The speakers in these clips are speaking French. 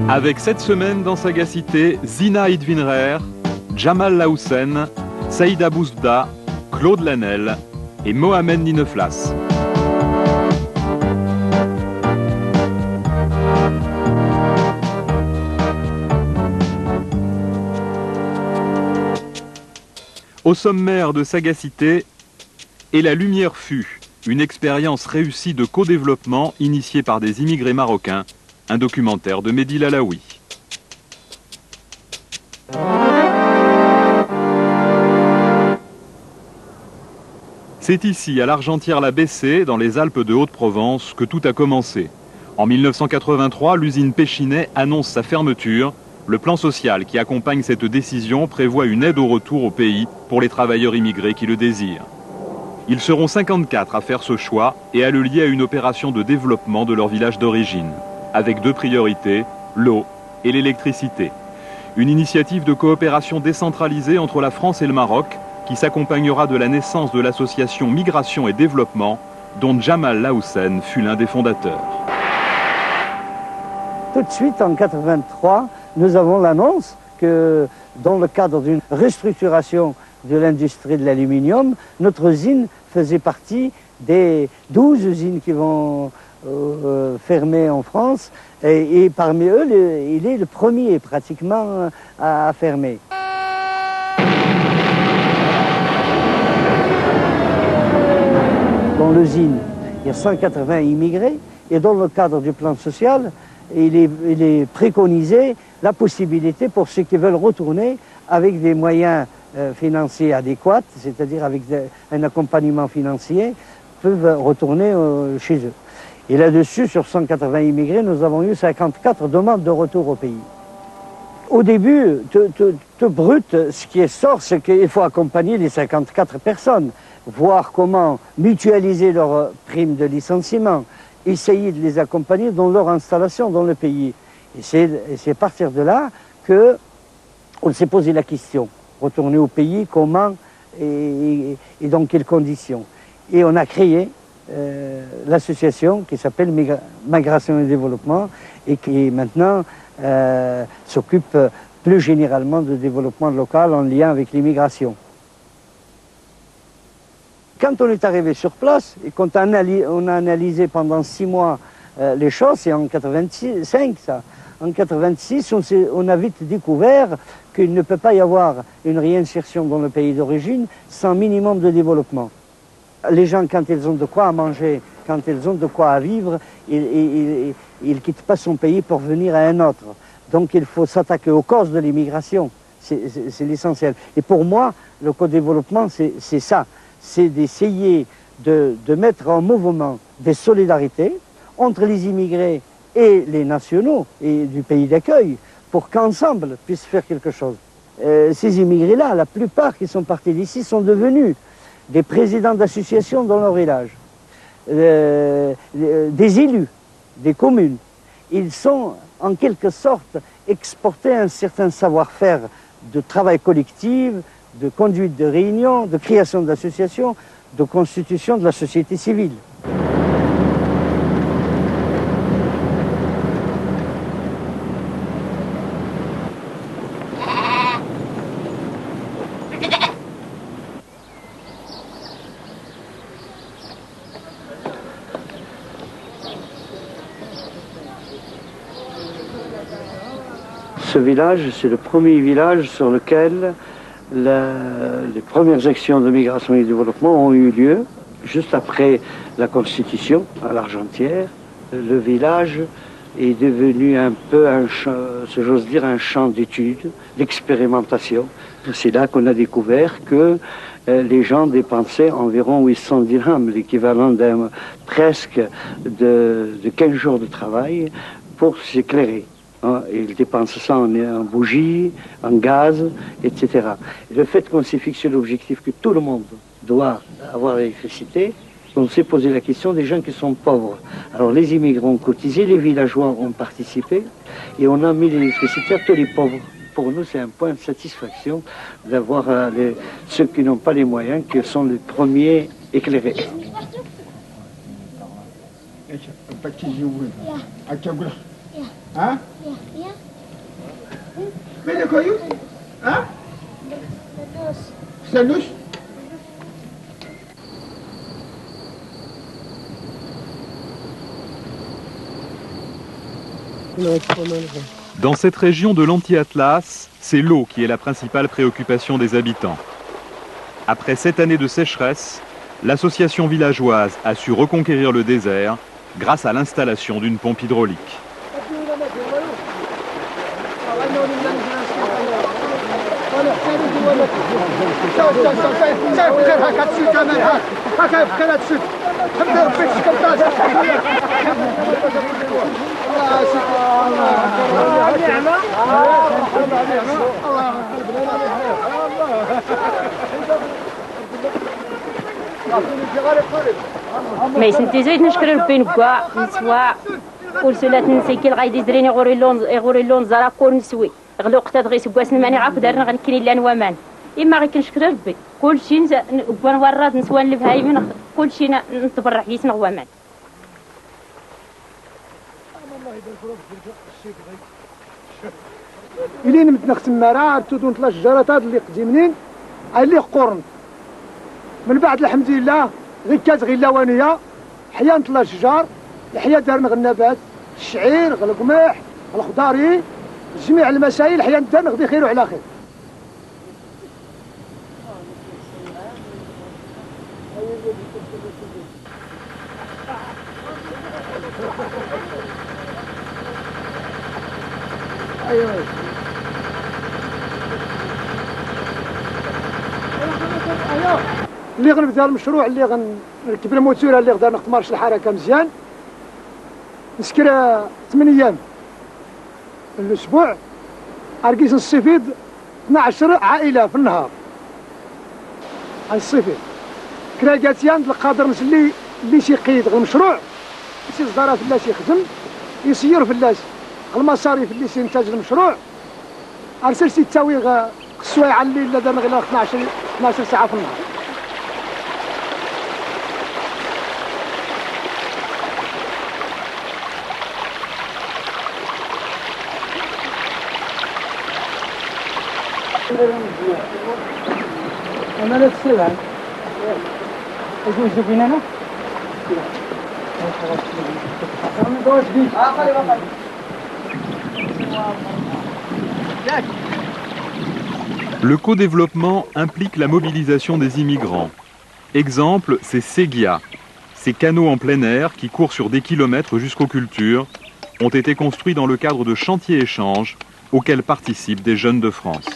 Avec cette semaine dans Sagacité, Zina Idvinrer, Jamal Laoussen, Saïda Bouzbda, Claude Lanel et Mohamed Nineflas. Au sommaire de Sagacité, Et la lumière fut, une expérience réussie de co-développement initiée par des immigrés marocains, un documentaire de Mehdi Lalaoui. C'est ici, à l'Argentière-la-Bessée, dans les Alpes de Haute-Provence, que tout a commencé. En 1983, l'usine Péchinet annonce sa fermeture. Le plan social qui accompagne cette décision prévoit une aide au retour au pays pour les travailleurs immigrés qui le désirent. Ils seront 54 à faire ce choix et à le lier à une opération de développement de leur village d'origine, avec deux priorités, l'eau et l'électricité. Une initiative de coopération décentralisée entre la France et le Maroc qui s'accompagnera de la naissance de l'association Migration et Développement, dont Jamal Laoussen fut l'un des fondateurs. Tout de suite, en 1983, nous avons l'annonce que dans le cadre d'une restructuration de l'industrie de l'aluminium, notre usine faisait partie des 12 usines qui vont fermer en France. Et parmi eux, il est le premier pratiquement à fermer. Dans l'usine, il y a 180 immigrés et dans le cadre du plan social, il est préconisé la possibilité pour ceux qui veulent retourner avec des moyens financiers adéquats, c'est-à-dire avec un accompagnement financier, peuvent retourner chez eux. Et là-dessus, sur 180 immigrés, nous avons eu 54 demandes de retour au pays. Au début, tout brut, ce qui sort, c'est qu'il faut accompagner les 54 personnes, voir comment mutualiser leurs primes de licenciement, essayer de les accompagner dans leur installation dans le pays. Et c'est à partir de là qu'on s'est posé la question, retourner au pays, comment et dans quelles conditions. Et on a créé l'association qui s'appelle Migration et Développement et qui maintenant s'occupe plus généralement du développement local en lien avec l'immigration. Quand on est arrivé sur place et qu'on a analysé pendant 6 mois les choses, c'est en 85 ça. En 86, on a vite découvert qu'il ne peut pas y avoir une réinsertion dans le pays d'origine sans minimum de développement. Les gens, quand ils ont de quoi à manger, quand ils ont de quoi à vivre, ils ne quittent pas son pays pour venir à un autre. Donc il faut s'attaquer aux causes de l'immigration, c'est l'essentiel. Et pour moi, le co-développement, c'est ça. C'est d'essayer de mettre en mouvement des solidarités entre les immigrés et les nationaux et du pays d'accueil pour qu'ensemble puissent faire quelque chose. Ces immigrés-là, la plupart qui sont partis d'ici sont devenus des présidents d'associations dans leur village, des élus, des communes. Ils sont en quelque sorte exportés un certain savoir-faire de travail collectif, de conduite de réunions, de création d'associations, de constitution de la société civile. Ce village, c'est le premier village sur lequel les premières actions de migration et de développement ont eu lieu, juste après la Constitution, à l'Argentière. Le village est devenu un peu, si j'ose dire, un champ d'études, d'expérimentation. C'est là qu'on a découvert que les gens dépensaient environ 800 dirhams, l'équivalent presque de 15 jours de travail, pour s'éclairer. Ils dépensent ça en bougies, en gaz, etc. Et le fait qu'on s'est fixé l'objectif que tout le monde doit avoir l'électricité, on s'est posé la question des gens qui sont pauvres. Alors les immigrants ont cotisé, les villageois ont participé, et on a mis l'électricité à tous les pauvres. pour nous, c'est un point de satisfaction d'avoir ceux qui n'ont pas les moyens, qui sont les premiers éclairés. Dans cette région de l'Anti-Atlas, c'est l'eau qui est la principale préoccupation des habitants. Après 7 années de sécheresse, l'association villageoise a su reconquérir le désert grâce à l'installation d'une pompe hydraulique. ما يسنتي زيد نشكر ربي نبقى نسوا ورسلات نسيكي الغايد يزريني غوري لون زرا كون نسوي غلو قتاد غي سكواس ماني عارف دارنا غنكري لان ومان اما غي كنشكر ربي كلشي نبقى نورات نسوان اللي فهايمين كلشي نتبرع كيس نغوامان إلين متنخت المرا تودون 3 شجرات هاد اللي قديمين اللي قرن من بعد الحمد لله غير كاز غير لوانيه حيان 3 شجار الحياه دارنا غير النبات الشعير غير القمح الخضاري جميع المسائل حيان دارنا غير خير وعلى خير. اللي غنبدا المشروع اللي غنركب الموتوره اللي غدا نختمرش الحركه مزيان نسكر 8 ايام الاسبوع اركيس نستفيد 12 عائله في النهار غنستفيد كراكاتيان القادر نسلي اللي تيقيد المشروع يصدر فلاش يخدم يسير فلاش المصاريف اللي سينتاج المشروع ارسل تساوي السوايع اللي دارنا غير 12 ساعه في النهار. أنا لا تسير عن إيش نشوفين أنا؟ Le co-développement implique la mobilisation des immigrants. Exemple, c'est Séguia. Ces canaux en plein air qui courent sur des kilomètres jusqu'aux cultures ont été construits dans le cadre de chantiers-échanges auxquels participent des jeunes de France.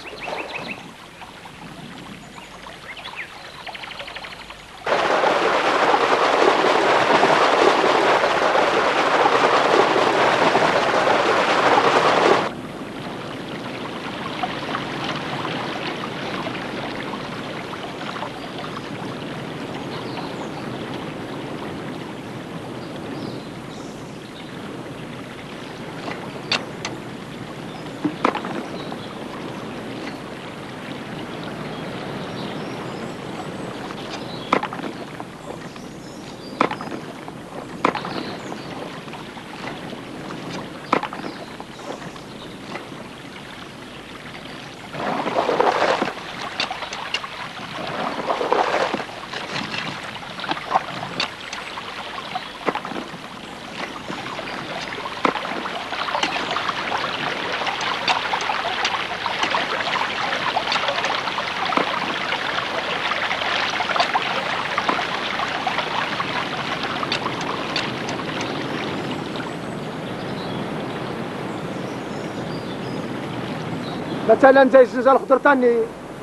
مثلا زي الزنزه الخضر تاني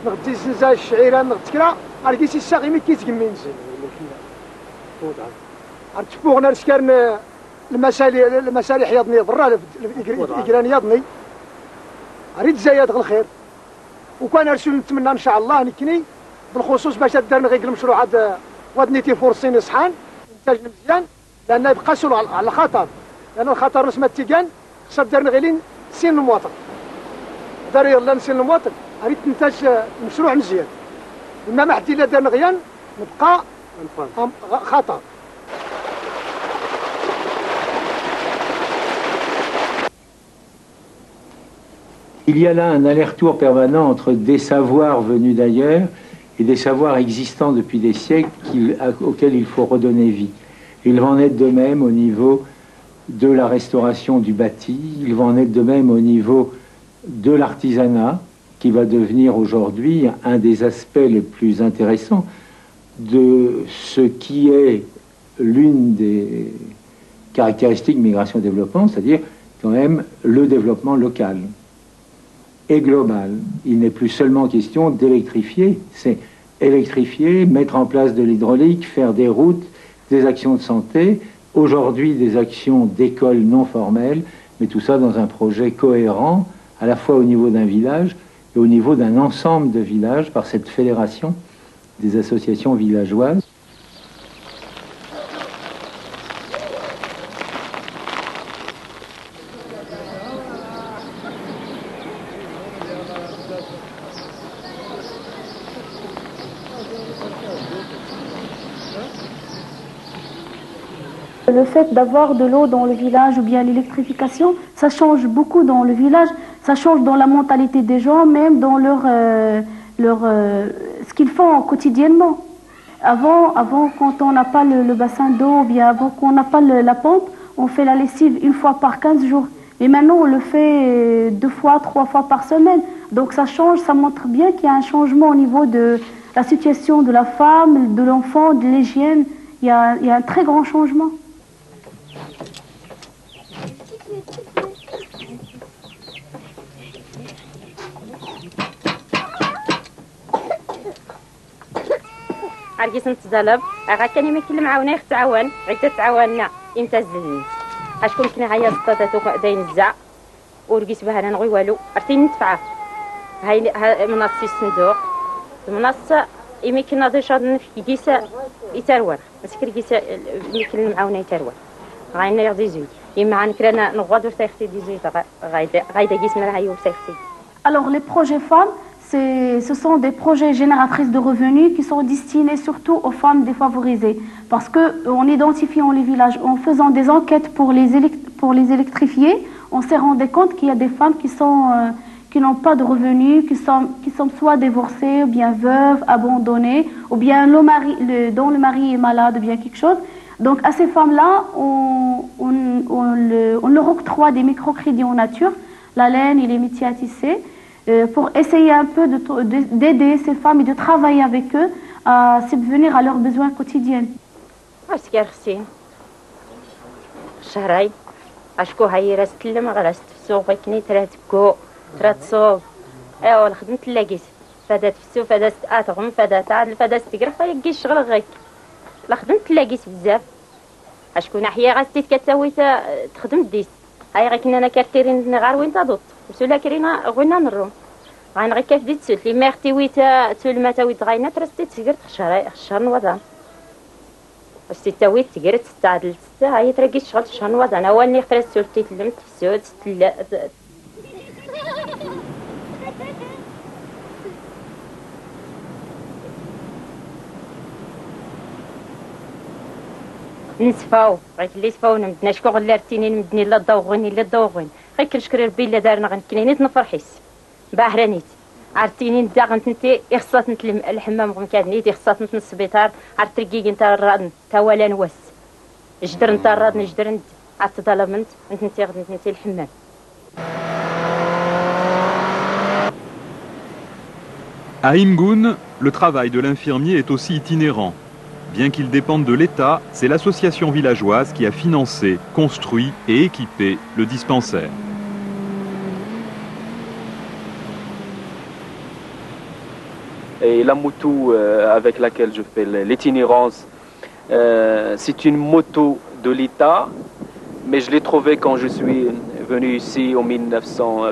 نغدي الزنزه الشعيره نغتكرا اركيسي الساغي مي كيتكمين ارتفوغنا نسكرن المسالح يضني ضرا الإجران يضني اريد زايد الخير وكان ارسل نتمنى ان شاء الله نكني بالخصوص باش دارنا غير المشروع هذا ودنيتي فرصين صحان انتاج مزيان لان يبقى سول على الخطر لان الخطر نسمى التيكان خصها دارنا غير سين المواطن دار يلا نسير المواطن ريت نتاج مشروع مزيان إنما حتى إلا دار غيان نبقى خطر. Il y a là un aller-retour permanent entre des savoirs venus d'ailleurs et des savoirs existants depuis des siècles auxquels il faut redonner vie. Il va en être de même au niveau de la restauration du bâti, il va en être de même au niveau de l'artisanat, qui va devenir aujourd'hui un des aspects les plus intéressants de ce qui est l'une des caractéristiques migration-développement, c'est-à-dire quand même le développement local et global. Il n'est plus seulement question d'électrifier, c'est électrifier, mettre en place de l'hydraulique, faire des routes, des actions de santé, aujourd'hui des actions d'école non formelles, mais tout ça dans un projet cohérent, à la fois au niveau d'un village et au niveau d'un ensemble de villages par cette fédération des associations villageoises. Le fait d'avoir de l'eau dans le village ou bien l'électrification, ça change beaucoup dans le village, ça change dans la mentalité des gens, même dans ce qu'ils font quotidiennement. Avant, quand on n'a pas le bassin d'eau, ou bien avant qu'on n'a pas la pompe, on fait la lessive une fois par 15 jours. Mais maintenant, on le fait 2 fois, 3 fois par semaine. Donc ça change, ça montre bien qu'il y a un changement au niveau de la situation de la femme, de l'enfant, de l'hygiène. Il y a un très grand changement. عرقيس نتزلب غا كان يمكن معاونا يختعاون غير تتعاوننا امتاز الناس اشكون كنا هيا سطاتاتو داين الزع ورقيس بها نغوي والو ارتين ندفعها هاي مناصي الصندوق المناصه يمكن ناضي شاد كيسا يترور مسكر كيسا يمكن معاونا يترور غاينا يغدي زوج يما نكرنا نغادر تاختي دي زوج غايدا كيسنا هاي وساختي. Alors les projets femmes, ce sont des projets génératrices de revenus qui sont destinés surtout aux femmes défavorisées. Parce qu'en identifiant les villages, en faisant des enquêtes pour les électrifier, on s'est rendu compte qu'il y a des femmes qui n'ont pas de revenus, qui sont soit divorcées, ou bien veuves, abandonnées, ou bien dont le mari est malade, ou bien quelque chose. Donc à ces femmes-là, on leur octroie des microcrédits en nature, la laine et les métiers à tisser, pour essayer un peu d'aider ces femmes et de travailler avec eux à subvenir à leurs besoins quotidiens. شهري اشكو هاي راس تلم غراس تسوق كني تراتكو تراتصوب ايوا خدمت لاقيت فدات في السوق فدات اتغم فدات عاد فدات تقرا فيقي الشغل غيك لا خدمت لاقيت بزاف اشكو ناحيه غاستي كتسوي تخدم ديس هاي غير كنا انا كارتيرين غار وين تضط وسولا كرينا غوينا نروم غاين غير كيف ديت سوت لي ميرتي ويتا تول متا ويت غاينا ترستي تسقرت خشار نوضان استويت تقرت تعدلت هاي ترقي الشغل شهر نوضان انا ولني خرجت سولتي تلمت سود نسفاو غير اللي سفاو نمدنا شكون غير رتيني نمدني لا ضوغوني لا ضوغين غير كنشكر ربي الا دارنا غنكنينيت نفرحيس باهرانيت عرفتيني نتا غنتنتي اخصات نتلم الحمام غنكادنيت اخصات نت السبيطار عرفت ركيك نتا الراد تا ولا نواس جدر نتا الراد نجدر ند عرفت ظلمنت نتنتي غنتنتي الحمام. À Imgoun, le travail de l'infirmier est aussi itinérant. Bien qu'il dépende de l'État, c'est l'association villageoise qui a financé, construit et équipé le dispensaire. Et la moto avec laquelle je fais l'itinérance, c'est une moto de l'État, mais je l'ai trouvée quand je suis venu ici en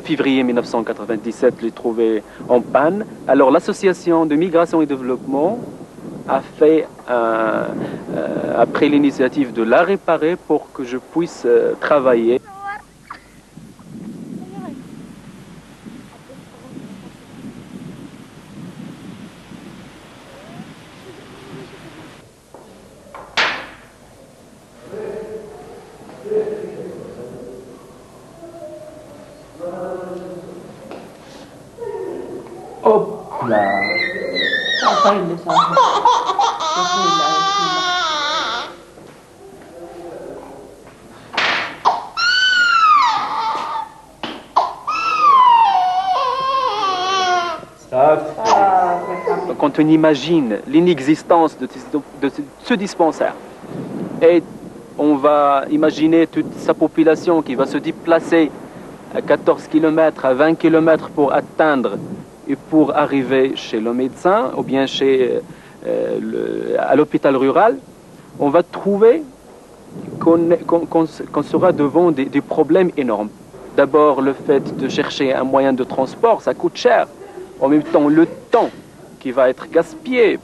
février 1997, je l'ai trouvée en panne. Alors l'association de migration et développement a pris l'initiative de la réparer pour que je puisse travailler. Quand on imagine l'inexistence de ce dispensaire, et on va imaginer toute sa population qui va se déplacer à 14 km, à 20 km pour atteindre et pour arriver chez le médecin ou bien à l'hôpital rural, on va trouver qu'on sera devant des problèmes énormes. D'abord, le fait de chercher un moyen de transport, ça coûte cher. En même temps, le temps qui va être gaspillé,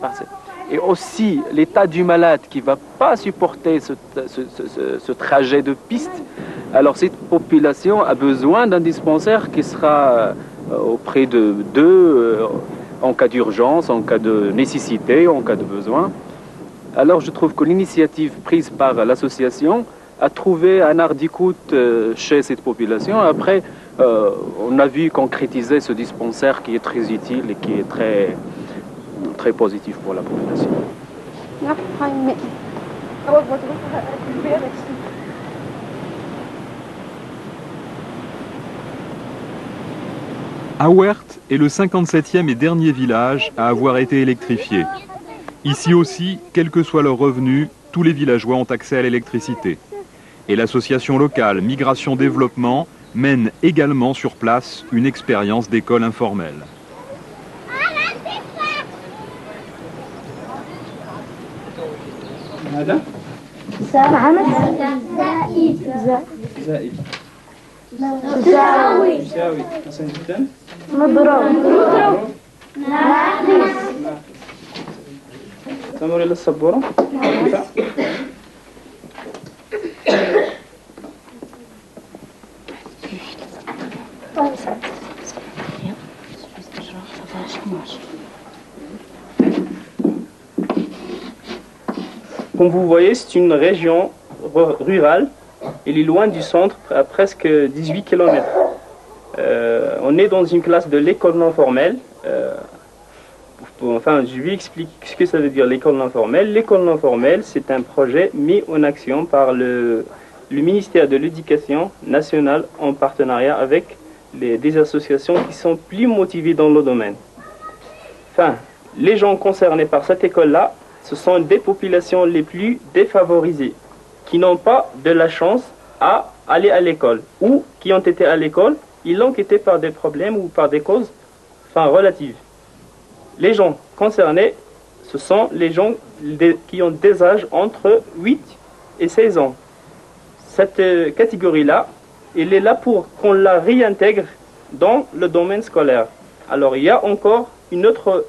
et aussi l'état du malade qui ne va pas supporter ce trajet de piste. Alors cette population a besoin d'un dispensaire qui sera auprès d'eux en cas d'urgence, en cas de nécessité, en cas de besoin. Alors je trouve que l'initiative prise par l'association a trouvé un art d'écoute chez cette population. Après, on a vu concrétiser ce dispensaire qui est très utile et qui est très positif pour la population. Awert est le 57e et dernier village à avoir été électrifié. Ici aussi, quels que soient leurs revenus, tous les villageois ont accès à l'électricité. Et l'association locale Migration Développement mène également sur place une expérience d'école informelle. هذا زائد يساوي حسن جدا مضروب ناقص تمر إلى السبورة Comme vous voyez, c'est une région rurale. Elle est loin du centre, à presque 18 km. On est dans une classe de l'école non formelle. Enfin, je lui explique ce que ça veut dire l'école non formelle. L'école non formelle, c'est un projet mis en action par le ministère de l'Éducation nationale en partenariat avec des associations qui sont plus motivées dans le domaine. Enfin, les gens concernés par cette école-là, ce sont des populations les plus défavorisées, qui n'ont pas de la chance à aller à l'école, ou qui ont été à l'école, ils l'ont été par des problèmes ou par des causes relatives. Les gens concernés, ce sont les gens qui ont des âges entre 8 et 16 ans. Cette catégorie-là, elle est là pour qu'on la réintègre dans le domaine scolaire. Alors il y a encore une autre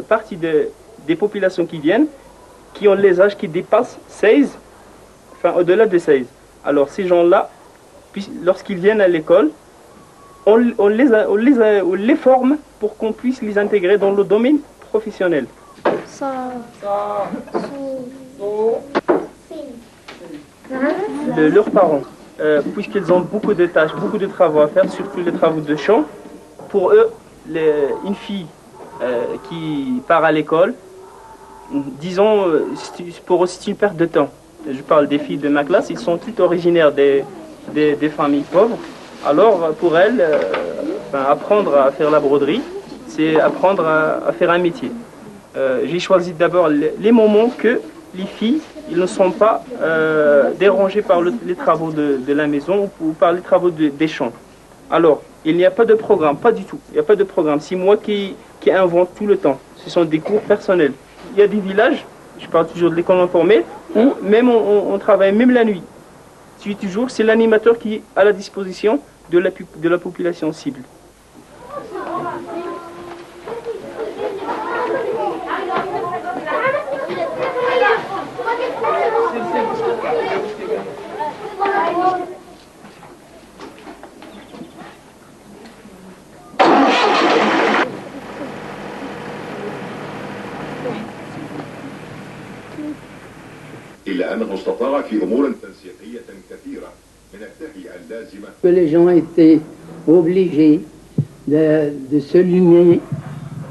partie des populations qui viennent, qui ont les âges qui dépassent 16, enfin au-delà de 16. Alors ces gens-là, lorsqu'ils viennent à l'école, on les forme pour qu'on puisse les intégrer dans le domaine professionnel. Leurs parents, puisqu'ils ont beaucoup de tâches, beaucoup de travaux à faire, surtout les travaux de champ, pour eux, une fille qui part à l'école, disons, pour eux c'est une perte de temps. Je parle des filles de ma classe, ils sont toutes originaires des familles pauvres. Alors pour elles, apprendre à faire la broderie, c'est apprendre à faire un métier. J'ai choisi d'abord les moments que les filles ils ne sont pas dérangées par les travaux de la maison ou par les travaux des champs. Alors, il n'y a pas de programme, pas du tout. Il n'y a pas de programme. C'est moi qui invente tout le temps. Ce sont des cours personnels. Il y a des villages, je parle toujours de l'école informelle, où même on travaille même la nuit. Toujours, c'est l'animateur qui est à la disposition de la population cible. Que les gens étaient obligés de se lumer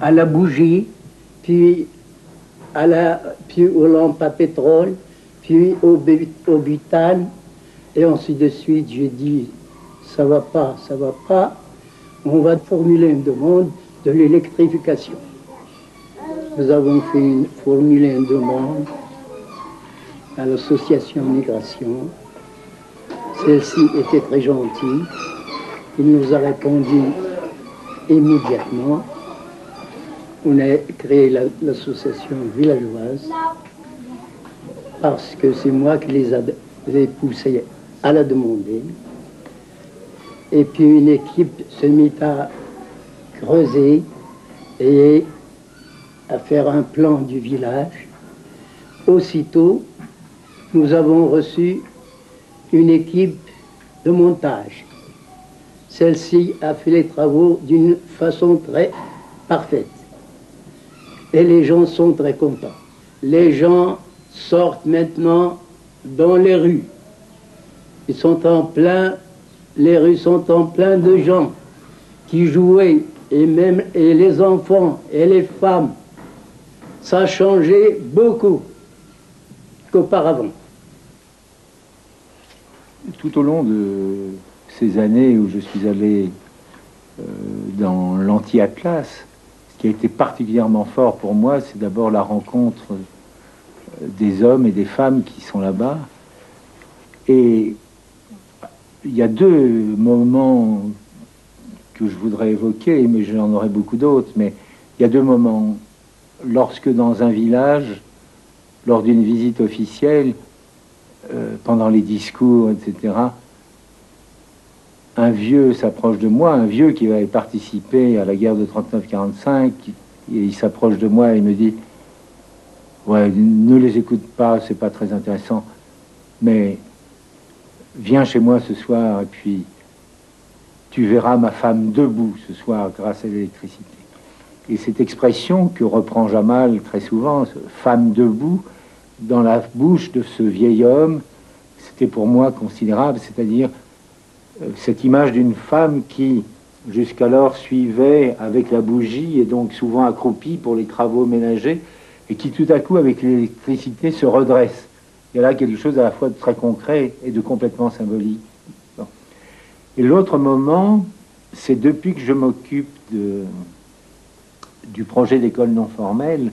à la bougie puis aux lampes à pétrole, puis au butane, et ainsi de suite. J'ai dit, ça va pas, on va formuler une demande de l'électrification. Nous avons formulé une demande à l'association Migration. Celle-ci était très gentille. Il nous a répondu immédiatement. On a créé l'association villageoise parce que c'est moi qui les avais poussés à la demander. Et puis une équipe se mit à creuser et à faire un plan du village. Aussitôt, nous avons reçu une équipe de montage. Celle-ci a fait les travaux d'une façon très parfaite. Et les gens sont très contents. Les gens sortent maintenant dans les rues. Ils sont en plein, les rues sont en plein de gens qui jouaient, et les enfants et les femmes. Ça a changé beaucoup qu'auparavant. Tout au long de ces années où je suis allé dans l'anti-Atlas, ce qui a été particulièrement fort pour moi, c'est d'abord la rencontre des hommes et des femmes qui sont là-bas. Et il y a deux moments que je voudrais évoquer, mais j'en aurai beaucoup d'autres, mais il y a deux moments. Lorsque dans un village, lors d'une visite officielle, pendant les discours, etc., un vieux s'approche de moi, un vieux qui avait participé à la guerre de 39-45, et il s'approche de moi et me dit « Ouais, ne les écoute pas, c'est pas très intéressant, mais viens chez moi ce soir et puis tu verras ma femme debout ce soir grâce à l'électricité. » Et cette expression que reprend Jamal très souvent, « femme debout », dans la bouche de ce vieil homme, c'était pour moi considérable, c'est-à-dire cette image d'une femme qui, jusqu'alors, suivait avec la bougie et donc souvent accroupie pour les travaux ménagers, et qui tout à coup, avec l'électricité, se redresse. Il y a là quelque chose à la fois de très concret et de complètement symbolique. Bon. Et l'autre moment, c'est depuis que je m'occupe du projet d'école non formelle,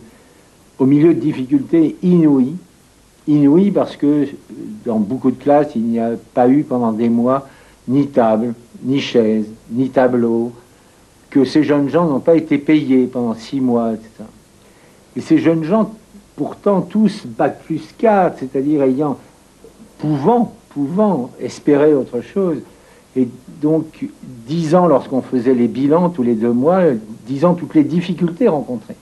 au milieu de difficultés inouïes. Inouïes parce que dans beaucoup de classes, il n'y a pas eu pendant des mois ni table, ni chaise, ni tableau, que ces jeunes gens n'ont pas été payés pendant 6 mois, etc. Et ces jeunes gens, pourtant tous bac plus 4, c'est-à-dire pouvant espérer autre chose, et donc 10 ans lorsqu'on faisait les bilans tous les 2 mois, 10 ans toutes les difficultés rencontrées.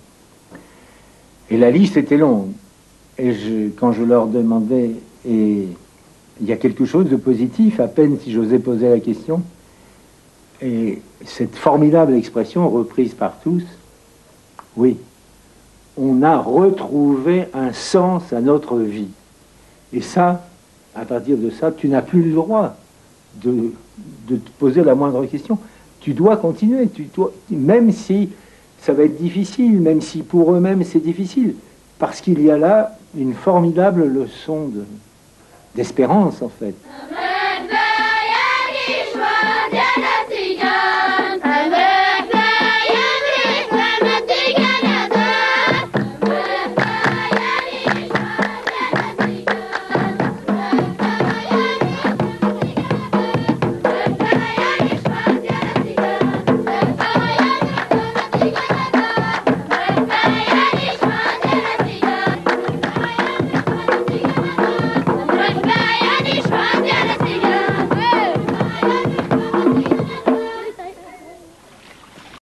Et la liste était longue. Et quand je leur demandais, et il y a quelque chose de positif, à peine si j'osais poser la question, et cette formidable expression reprise par tous, oui, on a retrouvé un sens à notre vie. Et ça, à partir de ça, tu n'as plus le droit de te poser la moindre question. Tu dois continuer, même si ça va être difficile, même si pour eux-mêmes c'est difficile, parce qu'il y a là une formidable leçon d'espérance, en fait.